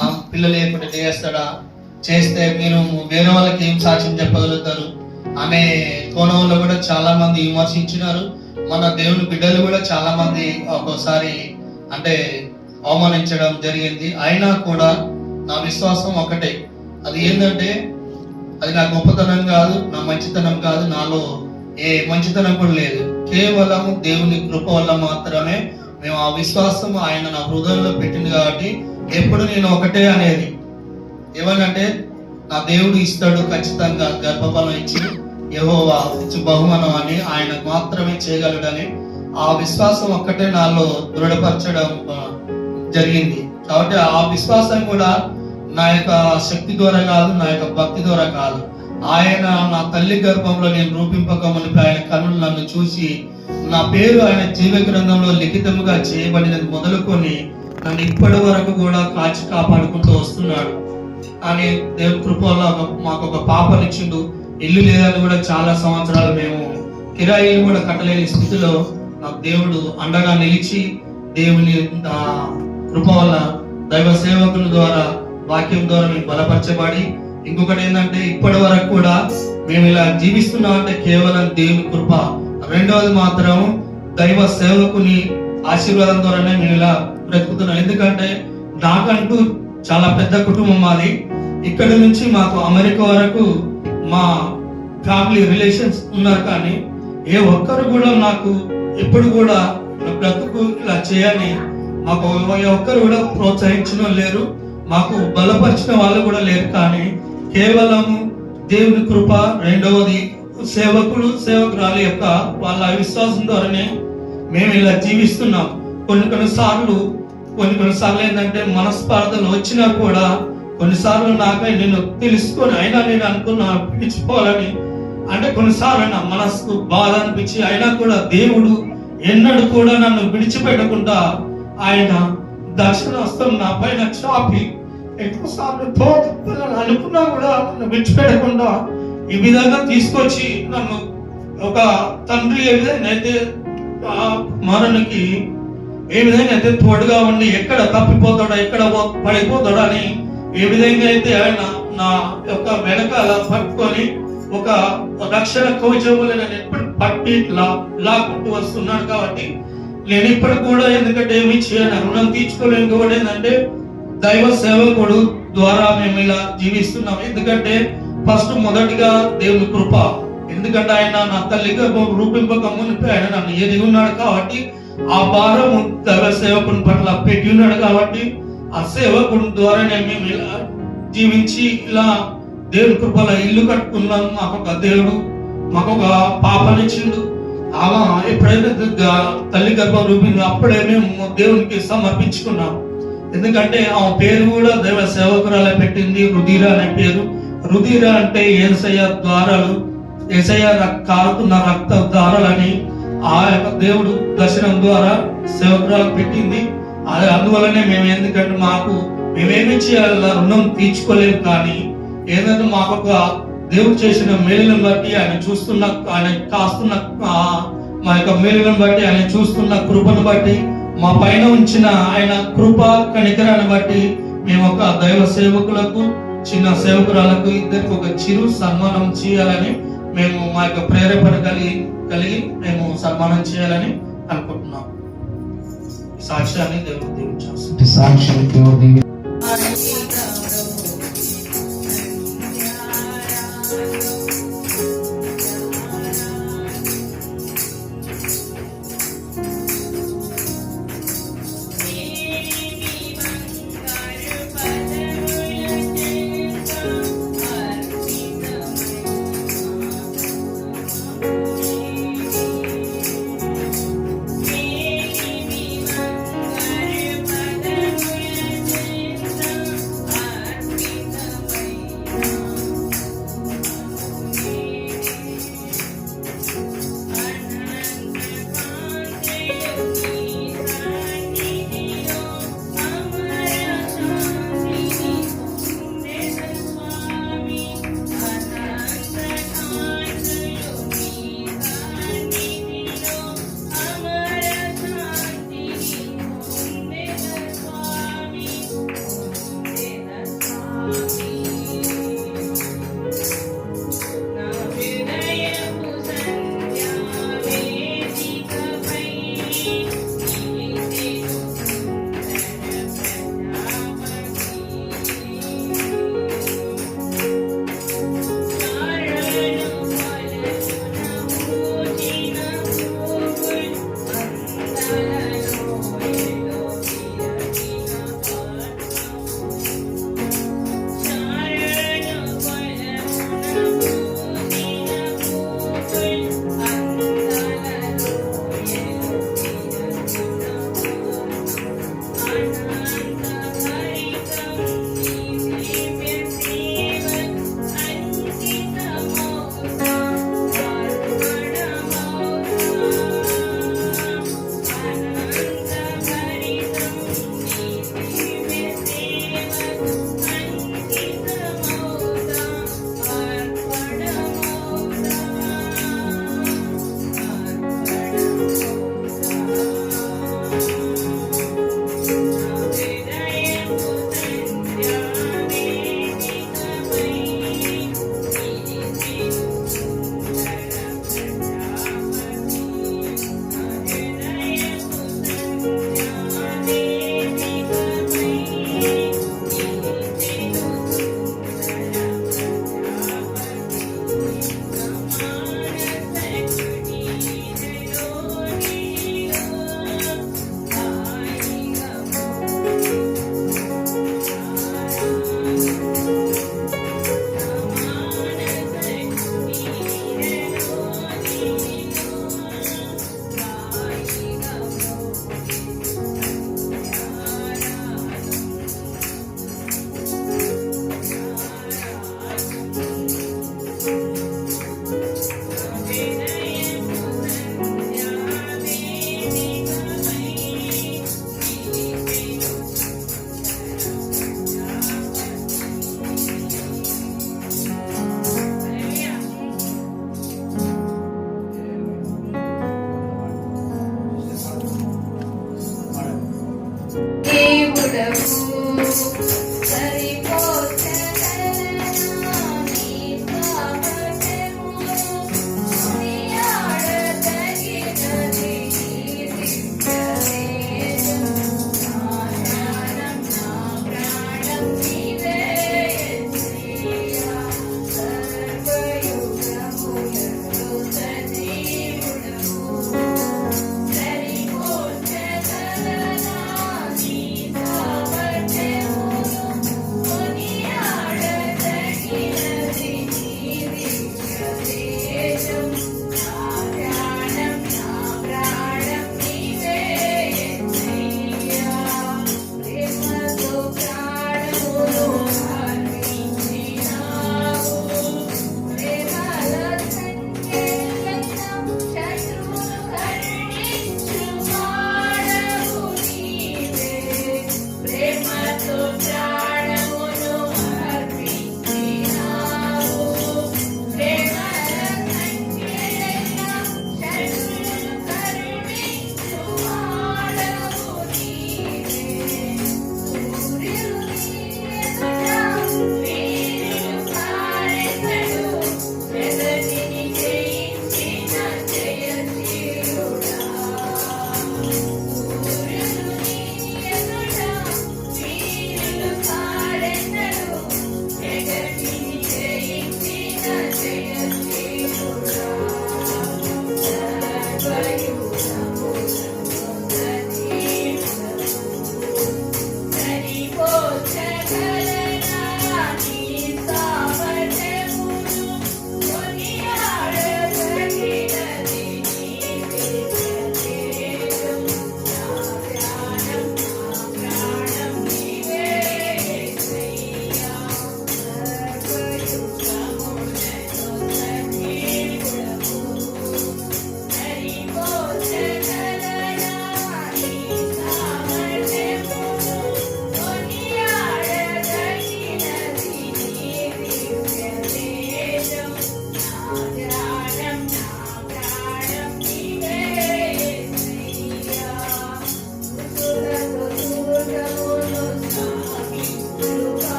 ఆ పిల్లలు లేకుండా చేస్తాడా, చేస్తే మీరు వేరే వాళ్ళకి ఏం సాక్ష్యం చెప్పగలుగుతారు అనే కోణంలో కూడా చాలా మంది విమర్శించినారు. మన దేవుని బిడ్డలు కూడా చాలా మంది ఒక్కోసారి అంటే అవమానించడం జరిగింది. అయినా కూడా నా విశ్వాసం ఒకటే, అది ఏంటంటే అది నా గొప్పతనం కాదు, నా మంచితనం కాదు, నాలో ఏ మంచితనం కూడా లేదు. కేవలం దేవుని కృప వల్ల మాత్రమే మేము ఆ విశ్వాసం ఆయన నా హృదయంలో పెట్టింది. కాబట్టి ఎప్పుడు నేను ఒకటే అనేది ఏమనంటే నా దేవుడు ఇస్తాడు ఖచ్చితంగా గర్భఫలం ఇచ్చి, యెహోవా ఇచ్చు బహుమానం అని ఆయన మాత్రమే చేయగలడని ఆ విశ్వాసం ఒక్కటే నాలో దృఢపరచడం జరిగింది. కాబట్టి ఆ విశ్వాసం కూడా నా యొక్క శక్తి ద్వారా కాదు, నా యొక్క భక్తి ద్వారా కాదు. ఆయన నా తల్లి గర్భంలో నేను రూపింపక మునిపి ఆయన కనులు నన్ను చూసి నా పేరు ఆయన జీవ గ్రంథంలో లిఖితముగా చేయబడినది మొదలుకొని నన్ను ఇప్పటి వరకు కూడా కాచి కాపాడుకుంటూ వస్తున్నాడు. అని దేవుని కృప వల్ల మాకు ఒక పాపనిచ్చిండు. ఇల్లు లేదని కూడా చాలా సంవత్సరాలు మేము కిరాయిలు కూడా కట్టలేని స్థితిలో నాకు దేవుడు అండగా నిలిచి దేవుని కృప వల్ల దైవ సేవకుల ద్వారా వాక్యం ద్వారా మేము బలపరచబడి, ఇంకొకటి ఏంటంటే ఇప్పటి వరకు కూడా మేము ఇలా జీవిస్తున్నాం అంటే కేవలం దేవుని కృప. రెండవది మాత్రం దైవ సేవకుని ఆశీర్వాదం ద్వారానే మేము ఇలా బ్రతుకుతున్నాం. ఎందుకంటే నాకంటూ చాలా పెద్ద కుటుంబం మాది. ఇక్కడి నుంచి మాకు అమెరికా వరకు మా ఫ్యామిలీ రిలేషన్స్ ఉన్నారు. కానీ ఏ ఒక్కరు కూడా నాకు ఎప్పుడు కూడా బ్రతుకు ఇలా చేయని మాకు ఏ ఒక్కరు కూడా ప్రోత్సహించడం లేరు, మాకు బలపరిచిన వాళ్ళు కూడా లేరు. కానీ కేవలం దేవుని కృప, రెండవది సేవకులు సేవకురాలు యొక్క వాళ్ళ విశ్వాసం ద్వారానే మేము ఇలా జీవిస్తున్నాం. కొన్ని సార్లు ఏంటంటే మనస్పార్థలు వచ్చినా కూడా కొన్నిసార్లు నాకై నేను తెలుసుకొని అయినా నేను అనుకున్నా పిలిచిపోవాలని, అంటే కొన్నిసార్లు నా మనసుకు బాధ అనిపించి అయినా కూడా దేవుడు ఎన్నడూ కూడా నన్ను విడిచిపెట్టకుండా ఆయన దర్శనస్తం నా పైన చాపి ఎక్కువసార్లు అనుకున్నా కూడా నన్ను విడిచిపెట్టకుండా ఈ విధంగా తీసుకొచ్చి నన్ను ఒక తండ్రి ఏ విధంగా అయితే కుమారునికి ఏ విధంగా అయితే తోడుగా ఉండి ఎక్కడ తప్పిపోతాడో ఎక్కడ పడిపోతాడో అని ఏ విధంగా అయితే ఆయన నా యొక్క వెనకాల పట్టుకొని ఒక రక్షణ కవచములు నేను ఎప్పుడు పట్టి లాక్కుంటూ వస్తున్నాడు. కాబట్టి నేను ఇప్పటికి కూడా ఎందుకంటే ఏమి చేయను, రుణం తీర్చుకోలేను. కూడా ఏంటంటే దైవ సేవకుడు ద్వారా మేము ఇలా జీవిస్తున్నాం. ఎందుకంటే ఫస్ట్ మొదటిగా దేవుని కృప. ఎందుకంటే ఆయన నా తల్లిగా రూపింపక మునిపి ఆయన నన్ను ఎదిగి ఉన్నాడు. కాబట్టి ఆ భారము దైవ సేవకుని పట్ల పెట్టి ఉన్నాడు. కాబట్టి ఆ సేవకుని ద్వారానే మేము ఇలా జీవించి ఇలా దేవుని కృపల ఇల్లు కట్టుకున్నాం. మాకొక దేవుడు మాకొక పాపనిచ్చిండు. ఆమె ఎప్పుడైతే తల్లి గర్భం రూపిందో అప్పుడే మేము దేవునికి సమర్పించుకున్నాం. ఎందుకంటే ఆమె పేరు కూడా దైవ సేవకురాలే పెట్టింది, రుధిర అనే పేరు. రుధిర అంటే యేసయ్య ద్వారాలు, యేసయ్య కారుతున్న రక్త ద్వారాలని ఆ యొక్క దేవుడు దర్శనం ద్వారా సేవకురాలు పెట్టింది. అందువల్లనే మేము ఎందుకంటే మేమేమి చేయాల రుణం తీర్చుకోలేము. కానీ ఏదైనా మాకొక దేవుడు చేసిన మేలులను బట్టి ఆయన చూస్తున్న, ఆయన కాస్తున్న మా యొక్క మేలులను బట్టి, ఆయన చూస్తున్న కృపను బట్టి, మా పైన ఉంచిన ఆయన కృప కనికరాన్ని బట్టి మేము ఒక దైవ సేవకులకు, చిన్న సేవకురాలకు ఇద్దరికి ఒక చిరు సన్మానం చేయాలని మేము మా యొక్క ప్రేరేపణ కలిగి మేము సన్మానం చేయాలని అనుకుంటున్నాం. సాక్ష్యాన్ని దేవుడు దీవించాల్సింది. సాక్ష్యం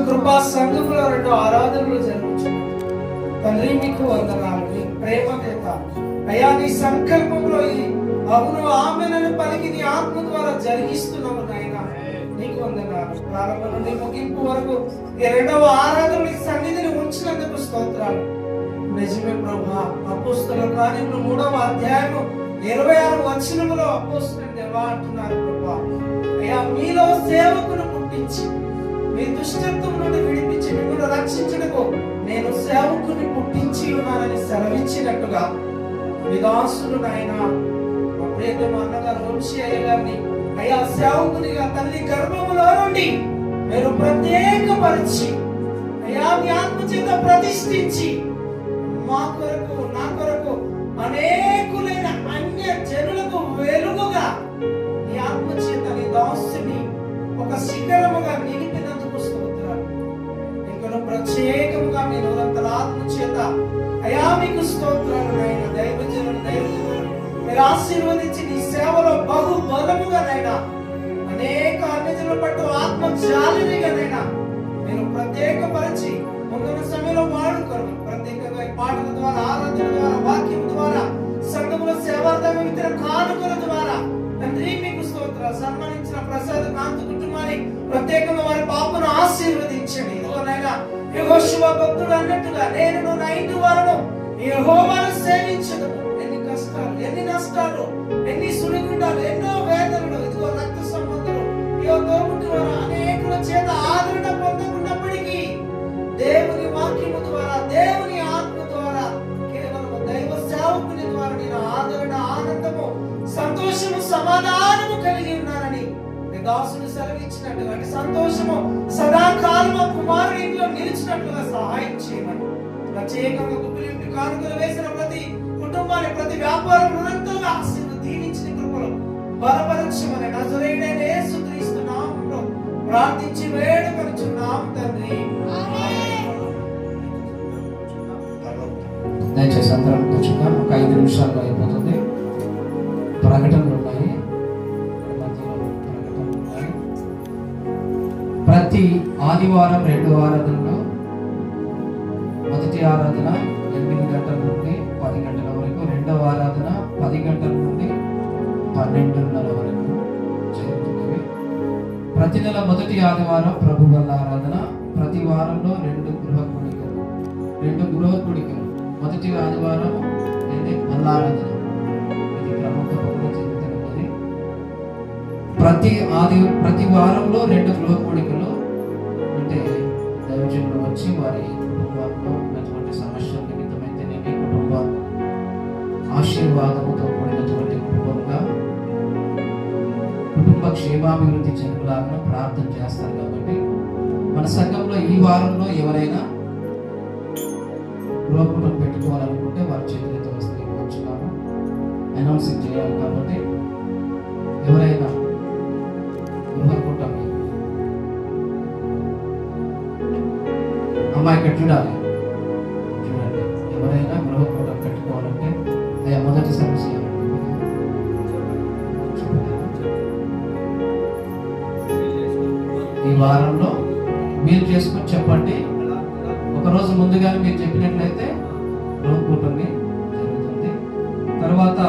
కృపా సంఘములో 2 ఆరాధనలు జరుగుతున్నాయి. తండ్రి మీకు వందనాలు, నీ ప్రేమ చేత అయ్యా నీ సంకల్పంలో ఈ అవును ఆమెను పలికి నీ ఆత్మ ద్వారా జరిగిస్తున్నాము నాయన. నీకు వందనాలు. ప్రారంభం నుండి ముగింపు వరకు ఈ 2వ ఆరాధన నీ సన్నిధిని ఉంచినందుకు స్తోత్రాలు. నిజమే ప్రభా, అపోస్తలుల కార్యములు 3వ అధ్యాయము 26వ వచనములో అపోస్తలులు దేవా అంటున్నారు ప్రభా, అయ్యా మీలో సేవకును పుట్టించి మీ దుష్టత్వం నుండి విడిపించి మిమ్మల్ని రక్షించుటకు నేను సేవకుని పుట్టించి ఉన్నానని సెలవిచ్చినట్టుగా మీ దాసుడు నాయన మా ప్రియతమ అన్నగారు వంశీ అయ్య గారిని అయ్యా సేవకునిగా తల్లి గర్భములో నుండి మీరు ప్రత్యేకపరిచి అయ్యా మీ ఆత్మ చేత ప్రతిష్ఠించి మా కొరకు నా కొరకు అనేకులైన అన్య జనులకు వెలుగుగా నీ ఆత్మ చేత నీ దాసుని ఒక శిఖరముగా నిలిపినందుకు స్తోత్రాలు. ఇంకా ప్రత్యేకముగా మీ నూరంతల ఆత్మ చేత అయా మీకు స్తోత్రాలు నాయన. దైవజనులు మీరు ఆశీర్వదించి నీ సేవలో బహు బలముగా నైనా అనేక అన్యజనుల పట్టు ఆత్మ జాలిగా నైనా మీరు ప్రత్యేకపరిచి ముందున్న సమయంలో వాడుకోరు. ప్రత్యేకంగా ఈ పాటల ద్వారా, ఆరాధన ద్వారా, వాక్యం ద్వారా, సంఘములో సేవార్థం ఇతర కానుకల ద్వారా తండ్రి మీకు స్తోత్రాలు. సన్మానించిన ప్రసాద్ కాంత్ కుటుంబాన్ని ప్రత్యేకంగా వారి పాపను ఆశీర్వదించండి. ఇదిగోనైనా యెహోషువ భక్తుడు అన్నట్టుగా నేను నా ఇంటి వారను యెహోవాను సేవించదు. ఎన్ని కష్టాలు, ఎన్ని నష్టాలు, ఎన్ని సుడిగుండాలు, ఎన్నో వేదనలు, ఇదిగో రక్త సంబంధులు, ఇదిగో తోబుట్టు వారు అనేకుల చేత ఆదరణ పొందకున్నప్పటికీ దేవుని వాక్యము ద్వారా, దేవుని ఆత్మ ద్వారా, కేవలం దైవ సేవకుని ద్వారా నేను ఆదరణ, ఆనందము, సంతోషము, సమాధానము కలిగి ఉన్నానని దాసుడు సెలవిచ్చినట్టుగా సంతోషము సదాకాలము కుమారుని ఇంట్లో నిలిచినట్లుగా సహాయం చేయమని ప్రత్యేకంగా గుప్పిలింటి కానుకలు వేసిన ప్రతి కుటుంబాన్ని, ప్రతి వ్యాపారం నిరంతరంగా దీవించిన కృపలో బలపరచమని నజరేయుడైన యేసుక్రీస్తు నామములో ప్రార్థించి వేడుకొనుచున్నాం తండ్రి. దయచేసి అందరం కూర్చుందాం. ఒక 5 నిమిషాల్లో అయిపోతుంది. ప్రకటనలు ఉన్నాయి, ప్రతి ఆదివారం 2 ఆరాధనలు. మొదటి ఆరాధన 8 గంటల నుండి 10 గంటల వరకు, 2వ ఆరాధన 10 గంటల నుండి 12:30 వరకు జరుగుతుంది. ప్రతి నెల మొదటి ఆదివారం ప్రభు వల్ల ఆరాధన. ప్రతి వారంలో 2 గృహ కూడికలు. మొదటి ఆదివారం వల్ల ఆరాధన, ఇది క్రమం తప్పకుండా జరుగుతున్నది. ప్రతి వారంలో 2 గృహ కూడికలు. అంటే దైవజనులు వచ్చి వారి కుటుంబంలో ఉన్నటువంటి సమస్యల నిమిత్తమైతేనేమి, కుటుంబ ఆశీర్వాదముతో కూడినటువంటి కుటుంబంగా కుటుంబ క్షేమాభివృద్ధి చెందులాగా ప్రార్థన చేస్తారు. కాబట్టి మన సంఘంలో ఈ వారంలో ఎవరైనా గృహకూటం పెట్టుకోవాలనుకుంటే వారి చేతులతో వస్తే వచ్చున్నాను అనౌన్సింగ్ చేయాలి. కాబట్టి ఎవరైనా గృహకూటం, అమ్మాయి ఇక్కడ చూడండి, ఎవరైనా గృహకూటం పెట్టుకోవాలంటే అయ్యా మొదటి సమస్య ఈ వారంలో మీరు చేసుకొని చెప్పండి. ఒకరోజు ముందుగానే మీరు చెప్పినట్లయితే గృహకూటమి జరుగుతుంది. తర్వాత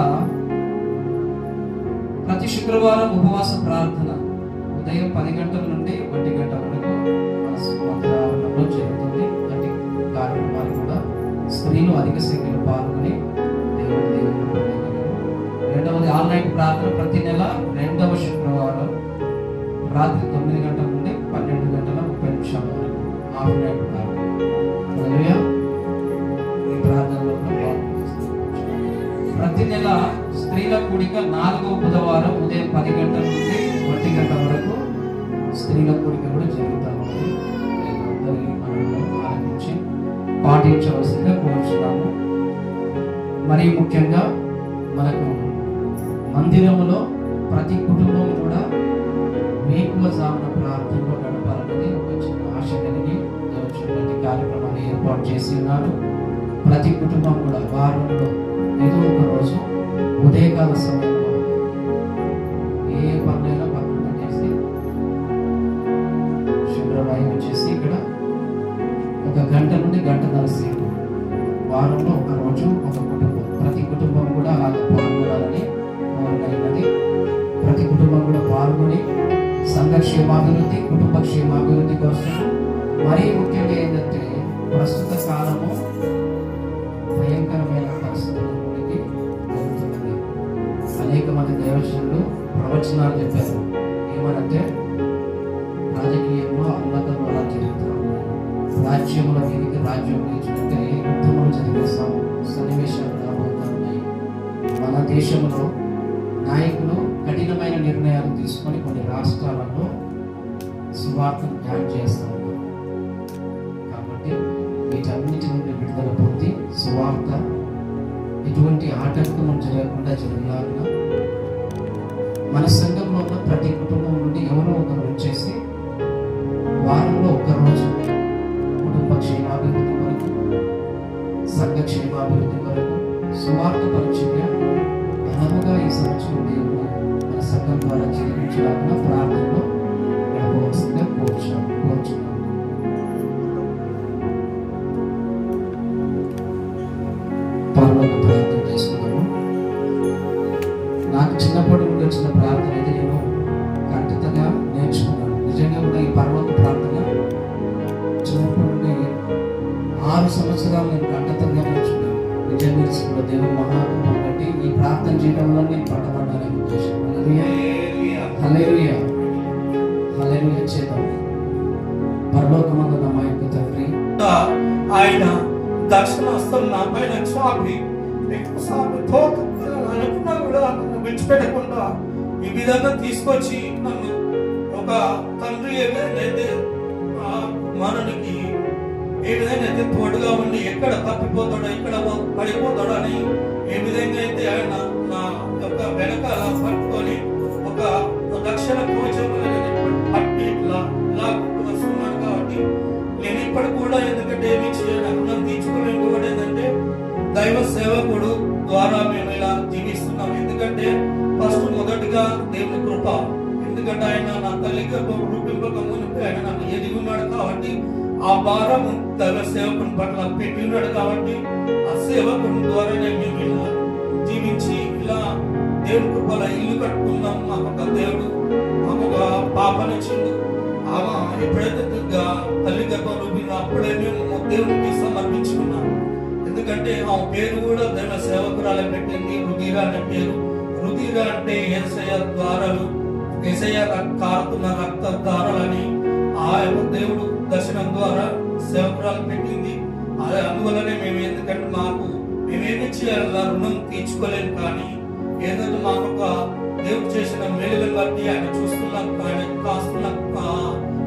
ప్రతి శుక్రవారం ఉపవాస ప్రార్థన ఉదయం 10 గంటల నుండి 1 గంట వరకు మందిరంలో జరుగుతుంది. అట్టి కార్యక్రమాలు కూడా స్త్రీలు అధిక సంఖ్యలో పాల్గొని దేవుని రెండవది ఆన్లైన్ ప్రార్థన ప్రతి నెల 2వ శుక్రవారం రాత్రి 9 గంటల నుండి 12 గంటల 30 నిమిషాల వరకు ఆఫ్లైన్ ప్రార్థన. ఈ ప్రార్థనలో ప్రతి నెల స్త్రీల కూడిక 4వ బుధవారం ఉదయం 10 గంటల నుండి 1 గంట వరకు స్త్రీల కూడిక కూడా జరుగుతూ ఉంది. ఆరంభించి పాటించవలసిందిగా కోరుచున్నాము. మరీ ముఖ్యంగా మనకు మందిరములో ప్రతి కుటుంబం కూడా వేకువజామున ప్రార్థనలో గడపాలనేది ఒక చిన్న ఆశ కలిగి వచ్చినటువంటి కార్యక్రమాన్ని ఏర్పాటు చేసి ఉన్నారు. ప్రతి కుటుంబం కూడా వారంలో ఏదో ఒక రోజు ఉదయకాల సమయంలో ఏ పనులైనా పక్కన చేసి శుభ్రవాయువు వచ్చేసి ఇక్కడ నుండి గంటన్నర సేపు వారంలో ఒక రోజు ఒక కుటుంబం, ప్రతి కుటుంబం కూడా అలాగే పాల్గొనాలని కోరినది. ప్రతి కుటుంబం కూడా పాల్గొని సంఘ క్షేమాభివృద్ధి, కుటుంబ క్షేమాభివృద్ధి కోసం, మరీ ముఖ్యంగా ఏంటంటే ప్రస్తుత కాలము భయంకరమైన పరిస్థితులకి జరుగుతున్నది. అనేక మంది దైవజనులు ప్రవచనాలు చెప్పారు. ఏమనంటే రాజకీయంలో అల్లకలు అలా జరుగుతూ ఉన్నాయి, రాజ్యముల మీదకి రాజ్యం లేచినట్టే యుద్ధములు జరిగే సన్నివేశాలు రాబోతూ ఉన్నాయి. మన దేశంలో నాయకులు కఠినమైన నిర్ణయాలు తీసుకొని కొన్ని రాష్ట్రాలలో సువార్తను బ్యాన్ చేస్తూ ఉన్నారు. కాబట్టి వీటన్నిటి నుండి విడుదల పొంది సువార్త ఎటువంటి ఆటంకం జరగకుండా జరగాలన్నా మన సంఘంలో ఉన్న ప్రతి కుటుంబం నుండి ఎవరో ఒకరు వచ్చేసి వారంలో ఒకరోజు కుటుంబ క్షేమాభివృద్ధి కొరకు, సంఘ క్షేమాభివృద్ధి కొరకు సువార్త పరిచర్య ఘనముగా ఈ సంవత్సరం దేవుడు మన సంఘం ద్వారా జరిగించడానికి ప్రార్థనలో గడపవలసిందిగా కోరుచున్నాం. పరలోక ప్రార్థన చేసుకున్నాము. నాకు చిన్నప్పటి నుండి వచ్చిన ప్రార్థన అయితే నేను ఖచ్చితంగా నేర్చుకున్నాను. నిజంగా కూడా ఈ పరలోక ప్రార్థన చిన్నప్పటి నుండి 6 సంవత్సరాలు నేను ఖచ్చితంగా నేర్చుకున్నాను. నిజంగా కూడా దేవుని మహాత్మను బట్టి ఈ ప్రార్థన చేయడం వల్ల నేను పట్టబడ్డానని ఉద్దేశం. హల్లెలూయా, హల్లెలూయా చేద్దాం. పరలోకమందున్న మా యొక్క తండ్రి, ఆయన దర్శనస్థం నా పైన చాపి ఎక్కువసార్లు అనుకున్నా కూడా నన్ను విడిచిపెట్టకుండా ఈ విధంగా తీసుకొచ్చి నన్ను ఒక తండ్రి ఏదైతే మనకి ఏ విధంగా అయితే తోడుగా ఉండి ఎక్కడ తప్పిపోతాడో ఎక్కడ పడిపోతాడో అని ఏ విధంగా అయితే ఆయన నా యొక్క వెనకాల పట్టుకొని ఒక రక్షణ కోచం పట్టి ఇలా వస్తున్నాడు. కాబట్టి నేను ఇప్పటి కూడా ఎందుకంటే ఏమి చేయాలి రుణం తీర్చుకోలేని కూడా ఏంటంటే దైవ సేవకుడు ద్వారా మేము ఇలా జీవిస్తున్నాం. ఎందుకంటే ఫస్ట్ మొదటిగా దేవుని కృప. ఎందుకంటే ఆయన నా తల్లిగా రూపింపక మునిపి ఆయన నన్ను ఎదిగి ఉన్నాడు. కాబట్టి ఆ భారం దైవ సేవకుని పట్ల పెట్టి ఉన్నాడు. కాబట్టి ఆ సేవకుని ద్వారానే మేము ఇలా జీవించి ఇలా దేవుని కృపల ఇల్లు కట్టుకున్నాం. మాకు ఒక దేవుడు మాకు ఒక పాపనిచ్చిండు. ఆమె ఎప్పుడైతే తల్లి గర్భంలో అప్పుడే మేము దేవునికి సమర్పించుకున్నాం. ఎందుకంటే ఆ పేరు కూడా దైవ సేవకురాలే పెట్టింది, రుధిర అనే పేరు. రుధిర అంటే యేసయ్య ద్వారాలు, యేసయ్య కారుతున్న రక్త దారాలని ఆ యొక్క దేవుడు దర్శనం ద్వారా సేవకురాలు పెట్టింది. అదే అందువల్లనే మేము ఎందుకంటే మేమేమి చేయాలి రుణం తీర్చుకోలేము. కానీ ఏదంటే మాకు ఒక దేవుడు చేసిన మేలులను బట్టి ఆయన చూస్తున్న ఆయన కాస్తున్న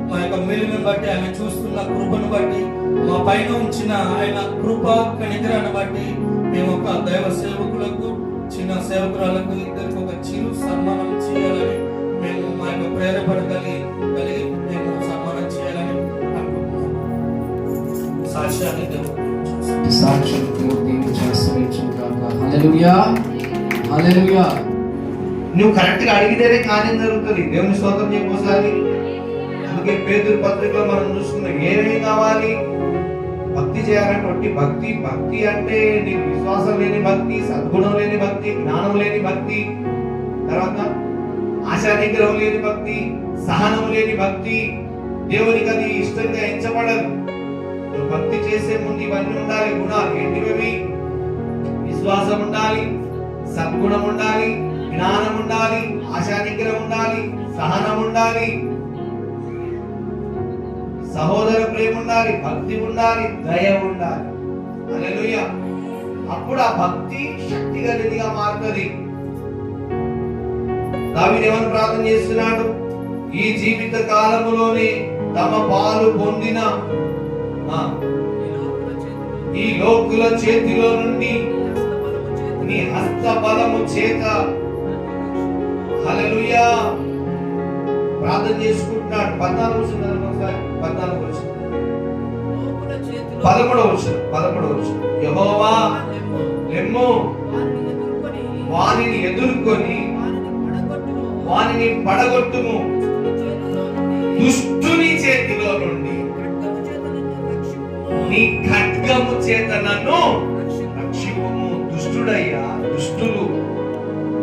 మా యొక్క మేలులను బట్టి ఆయన చూస్తున్న కృపను బట్టి మా పైన ఉంచిన ఆయన కృప కనికరాన్ని బట్టి మేము ఒక దైవ సేవకులకు చిన్న సేవకురాలకు ఇద్దరికి ఒక చిరు సన్మానం చేయాలని మేము మా యొక్క ప్రేరేపణ కలిగి మేము సన్మానం చేయాలని అనుకుంటున్నాం. సాక్ష్యాన్ని హల్లెలూయా, హల్లెలూయా. నువ్వు కరెక్ట్ గా అడిగితేనే కార్యం జరుగుతుంది. దేవుని స్తోత్రం చెప్పోసారి. అందుకే పేతురు పత్రికలో మనం చూసుకున్నాం ఏమేమి కావాలి. భక్తి చేయాలంటే ఒట్టి భక్తి అంటే నీకు విశ్వాసం లేని భక్తి, సద్గుణం లేని భక్తి, జ్ఞానం లేని భక్తి, తర్వాత ఆశా నిగ్రహం లేని భక్తి, సహనం లేని భక్తి, దేవునికి అది ఇష్టంగా ఎంచబడదు. నువ్వు భక్తి చేసే ముందు ఇవన్నీ ఉండాలి. గుణాలు ఏంటివి? విశ్వాసం ఉండాలి, సద్గుణం ఉండాలి, జ్ఞానం ఉండాలి, ఆశా నిగ్రహం ఉండాలి, సహనం ఉండాలి, సహోదర ప్రేమ ఉండాలి, భక్తి ఉండాలి, దయ ఉండాలి. హల్లెలూయా. అప్పుడు ఆ భక్తి శక్తి కలిగిగా మారుతుంది. దావీదు ఏమని ప్రార్థన చేస్తున్నాడు? ఈ జీవిత కాలములోనే తమ పాలు పొందిన ఈ లోకుల చేతిలో నుండి నీ హస్త బలము చేత హల్లెలూయా ప్రార్థన చేసుకుంటున్నాడు. 14 11 యెహోవా లెమ్ము వానిని ఎదుర్కొని వానిని పడగొట్టుము, దుష్టుని చేతిలో నుండి నీ ఖడ్గము చేత నన్ను రక్షింపుము. దుష్టుడయ్యా, దుష్టులు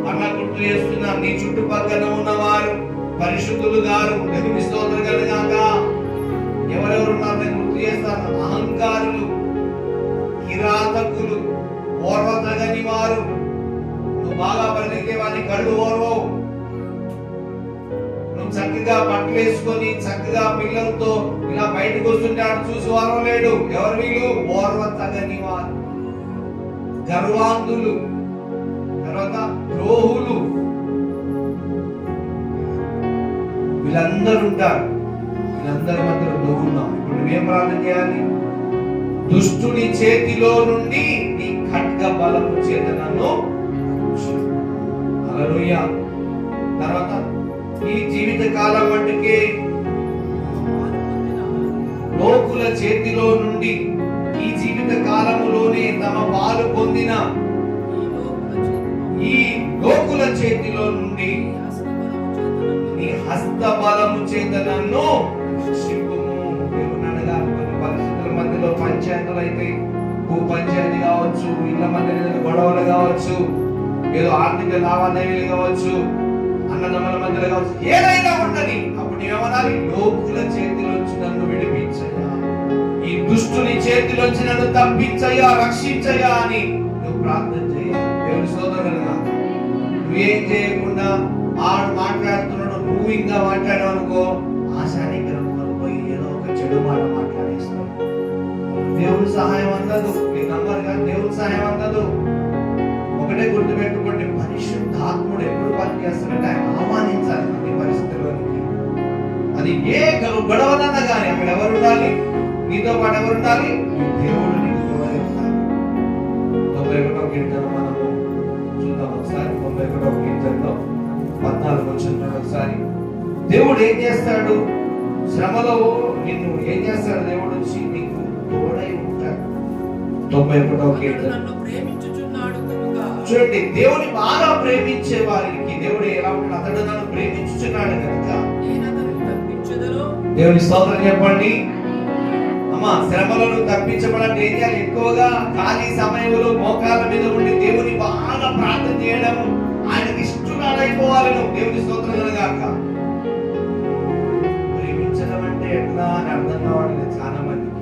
అన్న గుర్తు చేస్తున్నా. నీ చుట్టుపక్కల ఉన్నవారు పరిశుద్ధులు గారు, దేవుని స్తోత్రం కలుగాక. ఎవరెవరు ఉన్నారు నేను గుర్తు చేస్తాను. అహంకారులు, కిరాతకులు, ఓర్వతగని వారు. నువ్వు బాగా పలికితే వాని కళ్ళు ఓర్వవు. నువ్వు చక్కగా బట్టలు వేసుకొని చక్కగా పిల్లలతో ఇలా బయటకు వస్తుంటే ఆడు చూసి ఓర్వలేడు. ఎవరు వీళ్ళు? ఓర్వతగని వారు, గర్వాంధులు, తర్వాత ద్రోహులు, వీళ్ళందరూ ఉంటారు. వీళ్ళందరి మధ్యలో నువ్వు ఉన్నావు. ఇప్పుడు నువ్వేం ప్రార్థన చేయాలి? దుష్టుని చేతిలో నుండి నీ ఖడ్గ బలము చేత నన్ను హల్లెలూయా. తర్వాత ఈ జీవిత కాలం మట్టుకే లోకుల చేతిలో నుండి, ఈ జీవిత కాలములోనే తమ పాలు పొందిన ఈ లోకుల చేతిలో నుండి నీ హస్త బలము చేత నన్ను రక్షింపుము. దేవుని అనగా కొన్ని పరిస్థితుల మధ్యలో పంచాయతీలు అయితే, భూ పంచాయతీ కావచ్చు, ఇళ్ల మధ్య గొడవలు కావచ్చు, ఏదో ఆర్థిక లావాదేవీలు కావచ్చు, అన్నదమ్ముల మధ్యలో కావచ్చు, ఏదైనా ఉండని. అప్పుడు ఏమనాలి? లోకుల చేతిలోంచి నన్ను విడిపించయ్యా, ఈ దుష్టుని చేతిలోంచి నన్ను తప్పించయ్యా, రక్షించయ్యా అని నువ్వు ప్రార్థన చేయాలి. దేవుని సోదరులుగా నువ్వేం చేయకుండా ఆడు మాట్లాడుతున్నాడు, నువ్వు ఇంకా మాట్లాడావు అనుకో, ఆశానికరం పోయి ఏదో ఒక చెడు మాట మాట్లాడేస్తావు. దేవుని సహాయం అందదు. నీ నంబర్ కానీ దేవుని సహాయం అందదు. ఒకటే గుర్తుపెట్టుకోండి, పరిశుద్ధాత్ముడు ఎప్పుడు పని చేస్తాడంటే ఆయన ఆహ్వానించాలి అన్ని పరిస్థితుల్లోనికి. అది ఏ గొడవలన్నా కానీ అక్కడ ఎవరు ఉండాలి? నీతో పాటు ఎవరు ఉండాలి? దేవుడు నీకు తోడై ఉండాలి. 91వ కీర్తన మనము చూద్దాం ఒకసారి. 91వ కీర్తనలో 14 వచనం ఒకసారి. దేవుడు ఏం చేస్తాడు? శ్రమలో నిన్ను ఏం చేస్తాడు? దేవుడు వచ్చి నీకు తోడై ఉంటాడు. 91వ కీర్తన చూడండి. దేవుని బాగా ప్రేమించే వారికి దేవుడు ఎలా ఉంటాడు? అతడు నన్ను ప్రేమించుచున్నాడు కనుక. దేవుని స్తోత్రం చెప్పండి. అమ్మా, శ్రమలను తప్పించబడండి. ఏం చేయాలి? ఎక్కువగా ఖాళీ సమయంలో మోకాళ్ళ మీద ఉండి దేవుని బాగా ప్రార్థన చేయడం, ఆయనకి ఇష్టమైపోవాలి. నువ్వు దేవుని స్తోత్రం కలగాక. ప్రేమించడం అంటే ఎట్లా అని అర్థం కావట్లేదు చాలా మందికి.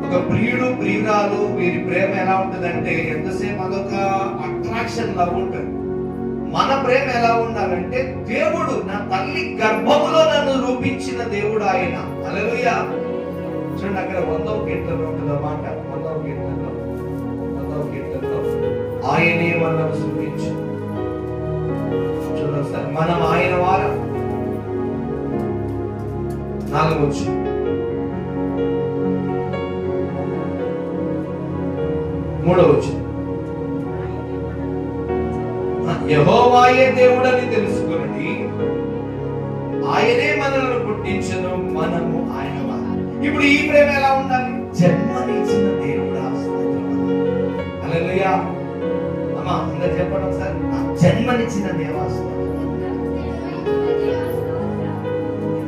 ఒక ప్రియుడు ప్రియురాలు వీరి ప్రేమ ఎలా ఉంటుందంటే ఎంతసేపు అదొక అట్రాక్షన్ లవ్ ఉంటుంది. మన ప్రేమ ఎలా ఉండాలంటే, దేవుడు నా తల్లి గర్భములో నన్ను రూపించిన దేవుడు ఆయన. హల్లెలూయా. చూడండి అక్కడ 100వ కీర్తనలో ఉంటుంది మాట. 100వ కీర్తనలో ఆయనే మనల్ని సృష్టించు. చూడండి సార్, మనం ఆయన వారం. 4వ వచనం, 3వ వచనం, యెహోవాయే దేవుడని తెలుసుకొనండి, ఆయనే మనల్ని పుట్టించను, మనము ఆయన వారు. ఇప్పుడు ఈ ప్రేమ ఎలా ఉండాలి? జన్మనిచ్చిన దేవుడా. హల్లెలూయా. అమ్మా అందరూ చెప్పండి ఒకసారి, జన్మనిచ్చిన దేవా.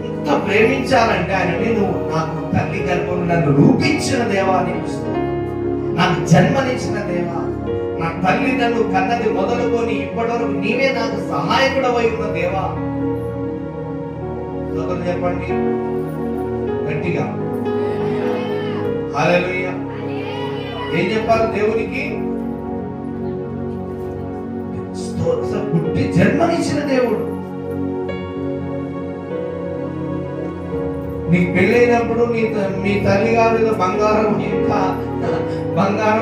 ఎంత ప్రేమించాలంటే ఆయనని, నువ్వు నాకు తల్లి గర్భంలో నన్ను రూపించిన దేవా అని చూస్తావు. నాకు జన్మనిచ్చిన దేవా, నా తల్లి నన్ను కన్నది మొదలుకొని ఇప్పటి వరకు నీవే నాకు సహాయకుడవై ఉన్న దేవా. చెప్పండి గట్టిగా. హల్లెలూయా. ఏం చెప్పాలి దేవునికి? పుట్టి జన్మనిచ్చిన దేవుడు. నీకు పెళ్ళైనప్పుడు మీ తల్లి గారు ఏదో బంగారం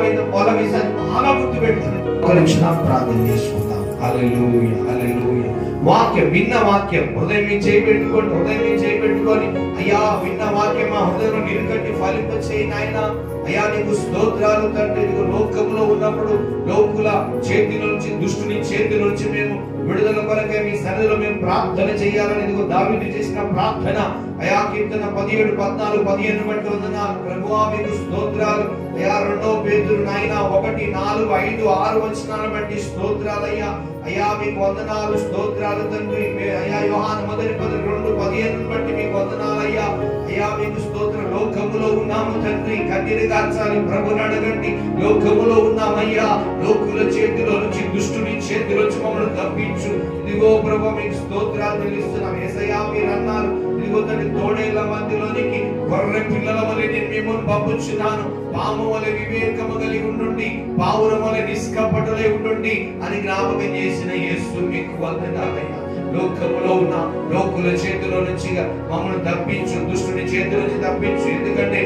ఏదో పొలం ఇసారి బాగా గుర్తు పెట్టుకుని ఒక నిమిషం ప్రార్థన చేసుకుందాం. హల్లెలూయా, హల్లెలూయా. వాక్యం, విన్న వాక్యం హృదయం మీద చేయబెట్టుకోండి. హృదయం మీద చేయబెట్టుకొని, అయ్యా విన్న వాక్యం మా హృదయంలో నిలకట్టి ఫలింప చేయి నాయన. అయ్యా నీకు స్తోత్రాలు తండ్రి. ఇదిగో లోకంలో ఉన్నప్పుడు లోకుల చేతి నుంచి, దుష్టుని చేతి నుంచి మేము విడుదల కొరకే మీ సన్నిధిలో మేము ప్రార్థన చేయాలని ఇదిగో దావీదు చేసిన ప్రార్థన. అయా కీర్తన 17, 14, 15 బట్టి వందనాలు ప్రభువా, మీకు స్తోత్రాలు. అయా 2 పేతురు నాయన 1, 4, 5, 6 వచనాలను బట్టి స్తోత్రాలయ్యా. అయ్యా మీకు వందనాలు, స్తోత్రాలు తండ్రి. అయ్యా యోహాను 1:2-15 బట్టి మీకు వందనాలు అయ్యా. అయ్యా మీకు స్తోత్ర. లోకములో ఉన్నాము తండ్రి, కన్నీరు కార్చాలి, ప్రభుని అడగండి. లోకములో ఉన్నామయ్యా, లోకుల చేతిలో నుంచి, దుష్టుని చేతిలో నుంచి మమ్మల్ని తప్పించు. ఇదిగో ప్రభు మీకు స్తోత్రాలు చెల్లిస్తున్నాం. యేసయ్యా మీరు అన్నారు, ఇదిగో తండ్రి తోడేళ్ల మధ్యలోనికి గొర్రె పిల్లల వలె నేను మిమ్మల్ని పంపుచున్నాను, పాము వలె వివేకము కలిగి ఉండుండి, పావురం వలె నిష్కపటులై ఉండుండి అని జ్ఞాపకం చేసిన యేసు మీకు వందనాలయ్యా. లోకములో ఉన్న లోకుల చేతిలో నుంచి మమ్మల్ని తప్పించు, దుష్టుని చేతిలో నుంచి తప్పించు. ఎందుకంటే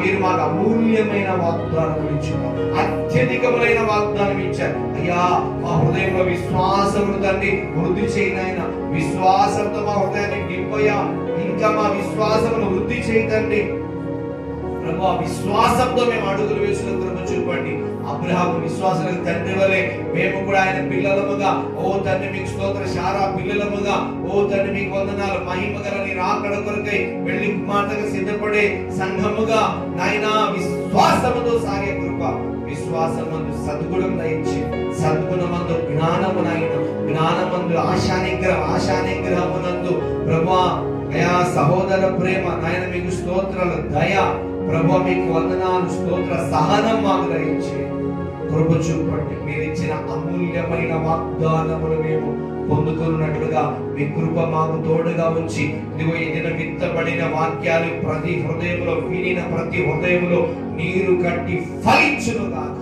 మీరు మాకు అమూల్యమైన వాగ్దానం ఇచ్చారు, అత్యధికమైన వాగ్దానం ఇచ్చారు అయ్యా. మా హృదయంలో విశ్వాసమును తండ్రి వృద్ధి చేయనైనా, విశ్వాసంతో మా హృదయాన్ని నింపయ్యా. ఇంకా మా విశ్వాసమును వృద్ధి చేయదండి ప్రభు. ఆ విశ్వాసంతో మేము అడుగులు వేసిన కృప చూపండి. అబ్రహాము విశ్వాసాలకు తండ్రి వలె మేము కూడా ఆయన పిల్లలముగా, ఓ తండ్రి మీకు స్తోత్ర. శారా పిల్లలముగా, ఓ తండ్రి మీకు వందనాలు. మహిమ గల నీ రాకడ కొరకై వెళ్లి కుమార్తెగా సిద్ధపడే సంఘముగా నాయనా విశ్వాసముతో సాగే కృప. విశ్వాసమందు సద్గుణం దయించి, సద్గుణమందు జ్ఞానమునైన, జ్ఞానమందు ఆశానిగ్రహమునందు ప్రభా అయా సహోదర ప్రేమ నాయన మీకు స్తోత్రాలు. దయ ప్రభు మీకు వందనాలు, స్తోత్ర. సహనం మాకు దయించి కృప చూపండి. మీరు ఇచ్చిన అమూల్యమైన వాగ్దానములు మేము పొందుకున్నట్లుగా మీ కృప మాకు తోడుగా ఉంచి, ఇదిగో ఈ దిన విత్తబడిన వాక్యాలు ప్రతి హృదయంలో, వినిన ప్రతి హృదయంలో నీరు కట్టి ఫలించును గాక.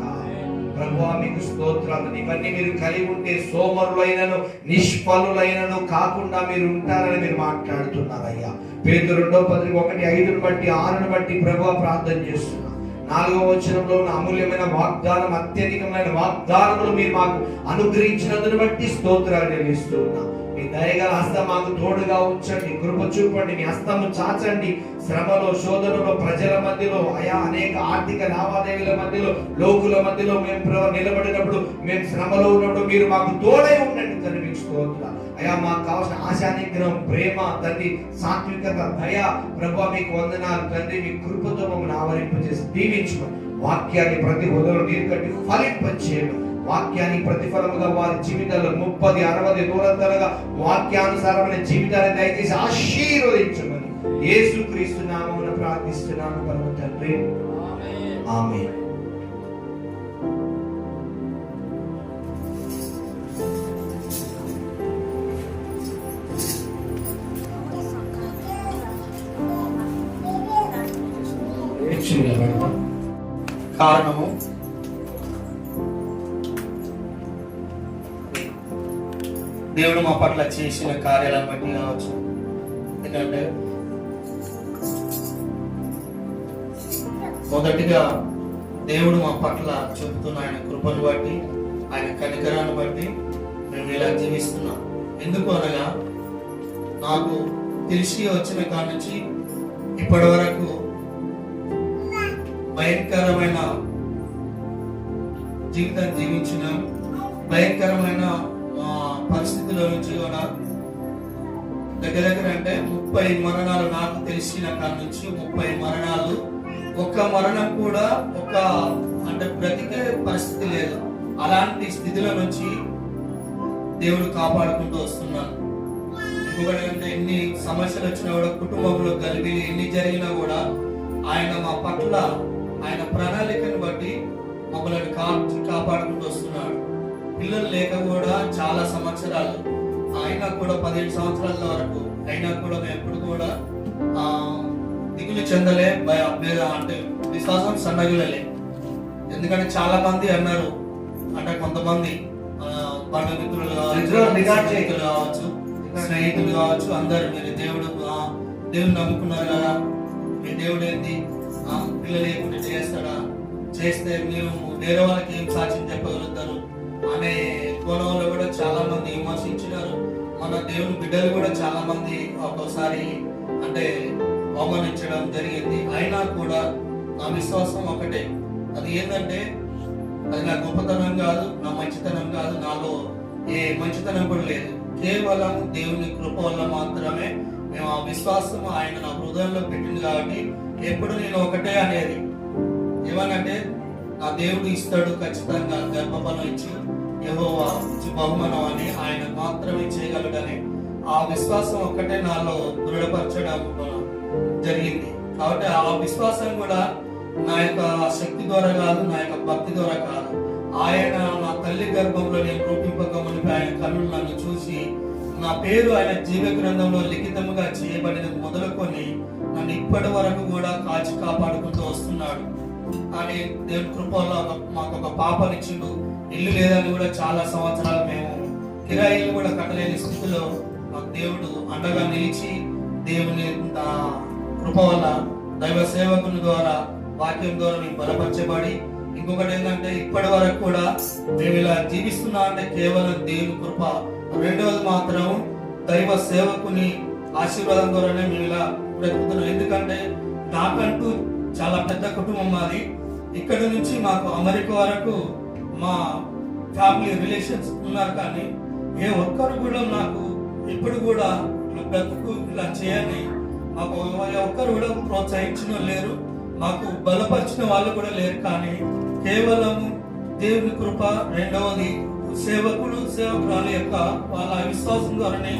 ప్రభువా మీకు స్తోత్రాలు. ఇవన్నీ మీరు కలిగి ఉంటే సోమరులైనను నిష్ఫలులైనను కాకుండా మీరు ఉంటారని మీరు మాట్లాడుతున్నారయ్యా. పేతురు 2:1-5 బట్టి 6 బట్టి ప్రభువా ప్రార్థన చేస్తున్నా. 4వ వచనంలో ఉన్న అమూల్యమైన వాగ్దానం, అత్యధికమైన వాగ్దానములు మీరు మాకు అనుగ్రహించినందును బట్టి స్తోత్రాలు చెల్లిస్తున్నా. మీ దయగల హస్తం మాకు తోడుగా ఉంచండి, కృప చూపండి. మీ హస్తము చాచండి. శ్రమలో, శోధనలో, ప్రజల మధ్యలో, అయా అనేక ఆర్థిక లావాదేవీల మధ్యలో, లోకుల మధ్యలో మేము నిలబడినప్పుడు, మేము శ్రమలో ఉన్నప్పుడు మీరు మాకు తోడై ఉండండి తండ్రి. మీకు స్తోత్రాలు అయా. మాకు కావాల్సిన ఆశానిగ్రహం, ప్రేమ తండ్రి, సాత్వికత, దయ ప్రభువా మీకు వందనాలు తండ్రి. మీ కృపతో మమ్మల్ని ఆవరింపజేసి దీవించమని, వాక్యాన్ని ప్రతి హృదయంలో నీరు కట్టి ఫలింపచేయడం, వాక్యాన్ని ప్రతిఫలముగా వారి జీవితాల్లో 30, 60, 100 వాక్యానుసారమైన జీవితాన్ని దయచేసి ఆశీర్వదించమని యేసుక్రీస్తు నామమున ప్రార్థిస్తున్నాను పరమ తండ్రి. ఆమేన్. కారణము దేవుడు మా పట్ల చేసిన కార్యాలను బట్టి కావచ్చు. ఎందుకంటే మొదటిగా దేవుడు మా పట్ల చూపుతున్న ఆయన కృపను బట్టి, ఆయన కనికరాన్ని బట్టి మేము ఇలా జీవిస్తున్నాం. ఎందుకు అనగా నాకు తెలిసి వచ్చిన కాడి నుంచి ఇప్పటి వరకు భయంకరమైన జీవితాన్ని జీవించినాం. భయంకరమైన పరిస్థితిలో నుంచి కూడా దగ్గర అంటే 30 మరణాలు, నాకు తెలిసిన కాడి నుంచి 30 మరణాలు. ఒక్క మరణం కూడా అంటే బ్రతికే పరిస్థితి లేదు. అలాంటి స్థితిలో నుంచి దేవుడు కాపాడుకుంటూ వస్తున్నాను. ఇంకొకటి అంటే ఎన్ని సమస్యలు వచ్చినా కూడా, కుటుంబంలో గలిబిలి ఎన్ని జరిగినా కూడా ఆయన మా పట్ల ఆయన ప్రణాళికను బట్టి మమ్మల్ని కాపాడుకుంటూ వస్తున్నాడు. పిల్లలు లేక కూడా చాలా సంవత్సరాలు అయినా కూడా 15 సంవత్సరాల వరకు అయినా కూడా మేము ఎప్పుడు కూడా దిగులు చెందలే, అంటే విశ్వాసం సన్నగిలలే. ఎందుకంటే చాలా మంది అన్నారు, అంటే కొంతమంది బంధుమిత్రులు కావచ్చు, స్నేహితులు కావచ్చు, అందరు మీరు దేవుడు నమ్ముకున్నారు కదా, మీ దేవుడు ఏంది పిల్లలు లేకుండా చేస్తాడా, చేస్తే మీరు వేరే వాళ్ళకి ఏం సాక్ష్యం చెప్పగలుగుతారు అనే కోణంలో కూడా చాలా మంది విమర్శించినారు. మన దేవుని బిడ్డలు కూడా చాలా మంది ఒక్కోసారి అంటే అవమానించడం జరిగింది. అయినా కూడా నా విశ్వాసం ఒకటే, అది ఏంటంటే అది నా గొప్పతనం కాదు, నా మంచితనం కాదు, నాలో ఏ మంచితనం కూడా లేదు. కేవలం దేవుని కృప వల్ల మాత్రమే మేము ఆ విశ్వాసం ఆయన నా హృదయంలో పెట్టింది. కాబట్టి ఎప్పుడు నేను ఒకటే అనేది ఏమనంటే, నా దేవుడు ఇస్తాడు ఖచ్చితంగా గర్భఫలం ఇచ్చి. యెహోవా ఇచ్చు బహుమానం అని ఆయన మాత్రమే చేయగలడని ఆ విశ్వాసం ఒక్కటే నాలో దృఢపరచడం జరిగింది. కాబట్టి ఆ విశ్వాసం కూడా నా యొక్క శక్తి ద్వారా కాదు, నా యొక్క భక్తి ద్వారా కాదు. ఆయన నా తల్లి గర్భంలో నేను రూపింపక మునిపి ఆయన కళ్ళు నన్ను చూసి నా పేరు ఆయన జీవ గ్రంథంలో లిఖితముగా చేయబడినది మొదలుకొని నన్ను ఇప్పటి వరకు కూడా కాచి కాపాడుకుంటూ వస్తున్నాడు. అని దేవుని కృపలో మాకు ఒక పాపనిచ్చిండు. ఇల్లు లేదని కూడా చాలా సంవత్సరాలు మేము కిరాయిలు కూడా కట్టలేని స్థితిలో మాకు దేవుడు అండగా నిలిచి దేవుని కృప వల్ల దైవ సేవకుని ద్వారా వాక్యం ద్వారా మేము బలపరచబడి, ఇంకొకటి ఏంటంటే ఇప్పటి వరకు కూడా మేము ఇలా జీవిస్తున్నా అంటే కేవలం దేవుని కృప. రెండవది మాత్రం దైవ సేవకుని ఆశీర్వాదం ద్వారానే మేము ఇలా బ్రతుకుతున్నాం. ఎందుకంటే నాకంటూ చాలా పెద్ద కుటుంబం మాది. ఇక్కడి నుంచి మాకు అమెరికా వరకు మా ఫ్యామిలీ రిలేషన్స్ ఉన్నారు, కానీ ఏ ఒక్కరు కూడా నాకు ఇప్పుడు కూడా బ్రతుకు ఇలా చేయని మాకు ఒక్కరు కూడా ప్రోత్సహించిన లేరు, మాకు బలపరిచిన వాళ్ళు కూడా లేరు. కానీ కేవలం దేవుని కృప, రెండవది సేవకులు సేవకురాల యొక్క వాళ్ళ విశ్వాసం ద్వారానే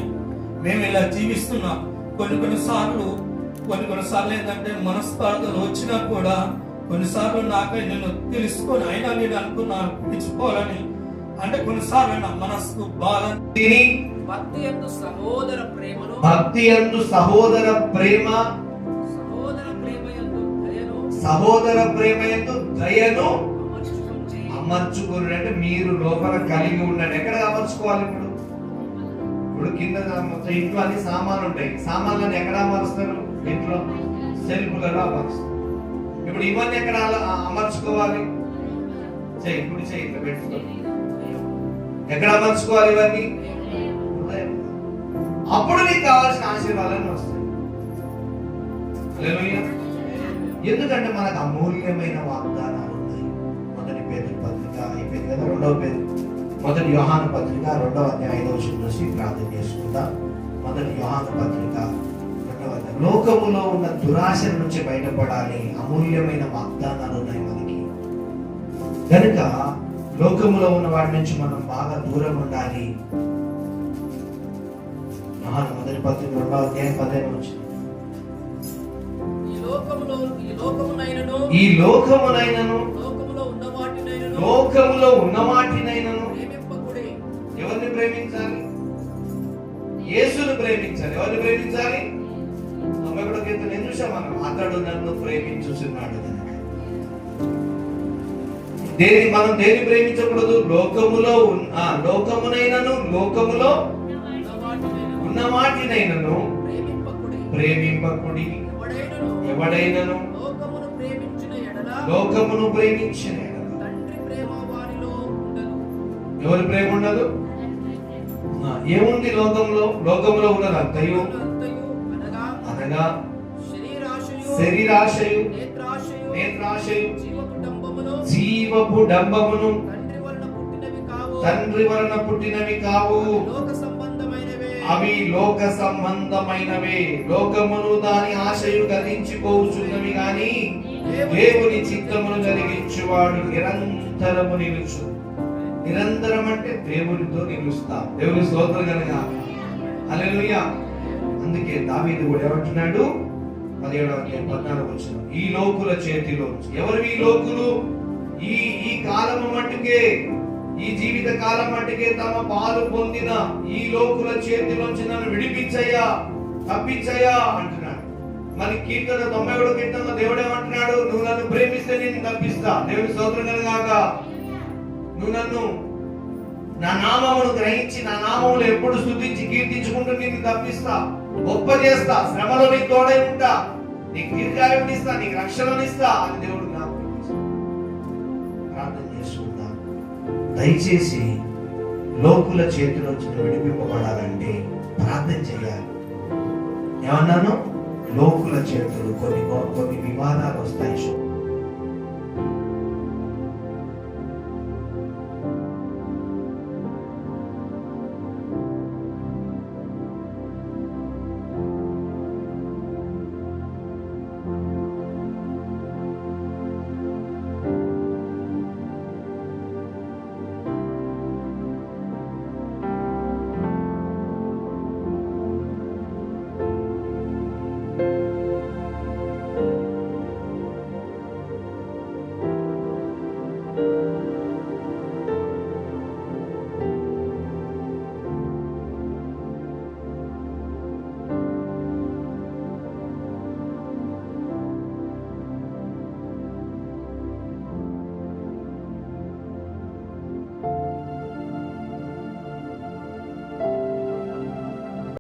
మేము ఇలా జీవిస్తున్నాం. కొన్నిసార్లు ఏంటంటే మనస్పర్ధలు వచ్చినా కూడా కొన్నిసార్లు నాకై నేను తెలుసుకొని అయినా నేను అనుకున్నా పిలుచుకోవాలని, అంటే కొన్నిసార్లు నా మనసుకు బాధ. భక్తి యందు సహోదర ప్రేమను, భక్తి యందు సహోదర ప్రేమ, సహోదర ప్రేమ యందు దయను అమర్చుకుని. అంటే మీరు లోపల కలిగి ఉండండి. ఎక్కడ అమర్చుకోవాలి? ఇప్పుడు కింద మొత్తం ఇంట్లో అన్ని సామాన్లు ఉంటాయి. సామాన్లను ఎక్కడ అమరుస్తారు? ఇంట్లో సెల్ఫ్లలో అమరుస్తారు. ఇప్పుడు ఇవన్నీ ఎక్కడ అమర్చుకోవాలి? ఇప్పుడు ఇట్లా పెట్టుకో. ఎక్కడ అమర్చుకోవాలి ఇవన్నీ? అప్పుడు నీకు కావాల్సిన ఆశీర్వాదాలు వస్తాయి. ఎందుకంటే మనకు అమూల్యమైన వాగ్దానాలు ఉన్నాయి. మొదటి పేతురు పత్రిక అయిపోయింది కదా, రెండవ పేతురు, మొదటి యోహాను పత్రిక 2వ అధ్యాయం 5వ వచనం నుంచి ప్రార్థన చేసుకుందాం. మొదటి యోహాను పత్రిక 2వ అధ్యాయం. లోకములో ఉన్న దురాశల నుంచి బయటపడాలి. అమూల్యమైన వాగ్దానాలు ఉన్నాయి మనకి. కనుక లోకములో ఉన్న వాటి నుంచి మనం బాగా దూరం ఉండాలి. యోహాను మొదటి పత్రిక 2వ అధ్యాయం 15వ వచనం. ఈ లోకమునైనను లోకములో ఉన్న వాటినైనను ఎవరిని ప్రేమించాలి? యేసును ప్రేమించాలి. ఎవరిని ప్రేమించాలి? అమ్మకుడు కీర్తన ఏం చూసాం మనం? అతడు నన్ను ప్రేమించుచున్నాడు. మనం దేని ప్రేమించకూడదు? లోకమునైనను లోకములో ఉన్న వాటినైనను ప్రేమింపకుడి. ఎవడైనను లోకమును ప్రేమించిన ఎవరి ప్రేమ ఉండదు? ఏముంది లోకంలో? లోకంలో ఉన్నది అంతయు అనగా శరీరాశయు, నేత్రాశయు, జీవపు డంబమును, తండ్రి వలన పుట్టినవి కావు. అవి లోక సంబంధమైనవే. లోకమును దాని ఆశయు గతించిపోవుచున్నవి గాని దేవుని చిత్తమును జరిగించువాడు నిరంతరము నిలుచు. నిరంతరం అంటే దేవునితో నిలుస్తాం. దేవుని స్తోత్రం కలుగుగా. హల్లెలూయా. అందుకే దావీదు కూడా ఏమంటున్నాడు? 17వ అధ్యాయం 14వ వచనం. ఈ లోకుల చేతిలో. ఎవరు ఈ లోకులు? ఈ కాలము మట్టుకే, ఈ జీవిత కాలం మట్టుకే తమ పాలు పొందిన ఈ లోకుల చేతిలోంచి నన్ను విడిపించయ్యా, తప్పించయ్యా అంటున్నాడు. మరి కీర్తన 91వ కీర్తనలో దేవుడు ఏమంటున్నాడు? నువ్వు నన్ను ప్రేమిస్తే నేను తప్పిస్తా. దేవుని స్తోత్రం కలుగుగాక. నువ్వు నన్ను నా నామమును గ్రహించి నా నామములు ఎప్పుడు స్తుతించి కీర్తించుకుంటూ నేను తప్పిస్తా, గొప్ప చేస్తా, శ్రమలో నీకు తోడై ఉంటా, నీకు దీర్ఘాయువు ఇస్తా, నీకు రక్షణను ఇస్తా అని దేవుడు నాకు ప్రార్థన చేసుకుంటా. దయచేసి లోకుల చేతిలోంచి విడిపింపబడాలంటే ప్రార్థన చేయాలి. ఏమన్నాను? లోకుల చేతులు కొన్ని వివాదాలు వస్తాయి.